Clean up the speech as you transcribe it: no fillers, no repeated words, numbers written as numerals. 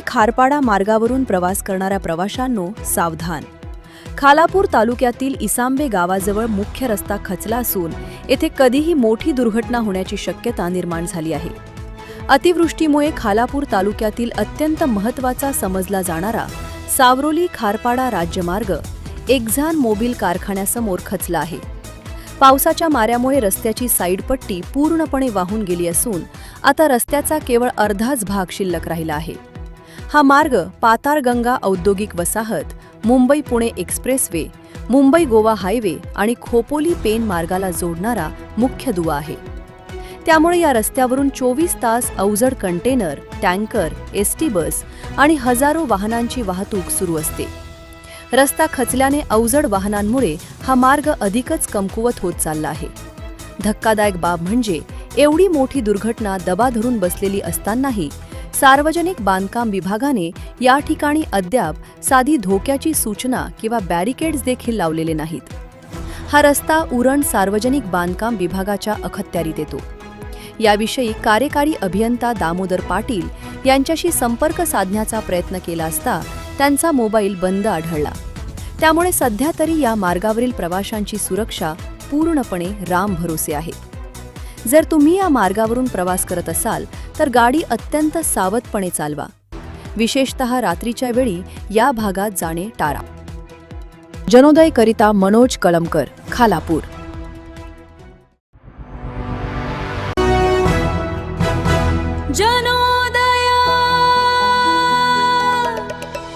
खारपाडा मार्गावरून प्रवास करणाऱ्या प्रवाशांनो सावधान. खालापूर तालुक्यातील इसांबे गावाजवळ मुख्य रस्ता खचला असून येथे कधीही मोठी दुर्घटना होण्याची शक्यता निर्माण झाली आहे. अतिवृष्टीमुळे खालापूर तालुक्यातील अत्यंत महत्त्वाचा समजला जाणारा सावरोली खारपाडा राज्यमार्ग एक्झान मोबिल कारखान्यासमोर खचला आहे. पावसाच्या माऱ्यामुळे रस्त्याची साईडपट्टी पूर्णपणे वाहून गेली असून आता रस्त्याचा केवळ अर्धाच भाग शिल्लक राहिला आहे. हा मार्ग पातारगंगा औद्योगिक वसाहत, मुंबई पुणे एक्सप्रेसवे, मुंबई गोवा हायवे आणि खोपोली पेन मार्गाला जोडणारा मुख्य दुवा आहे. त्यामुळे या रस्त्यावरून 24 तास अवजड कंटेनर, टँकर, एसटी बस आणि हजारो वाहनांची वाहतूक सुरू असते. रस्ता खचल्याने अवजड वाहनांमुळे हा मार्ग अधिकच कमकुवत होत चालला आहे. धक्कादायक बाब म्हणजे एवढी मोठी दुर्घटना दबा धरून बसलेली असतानाही सार्वजनिक बांधकाम विभागाने या ठिकाणी अद्याप साधी धोक्याची सूचना किंवा बॅरिकेड्स देखील लावलेले नाहीत. हा रस्ता उरण सार्वजनिक बांधकाम विभागाच्या अखत्यारीत येतो. याविषयी कार्यकारी अभियंता दामोदर पाटील यांच्याशी संपर्क साधण्याचा प्रयत्न केला असता त्यांचा मोबाईल बंद आढळला. त्यामुळे सध्या तरी या मार्गावरील प्रवाशांची सुरक्षा पूर्णपणे रामभरोसे आहे. जर तुम्ही या मार्गावरून प्रवास करत असाल तर गाडी अत्यंत सावधपणे चालवा. विशेषतः रात्रीच्या वेळी या भागात जाणे टाळा. जनोदयकरिता मनोज कळमकर, खालापूर.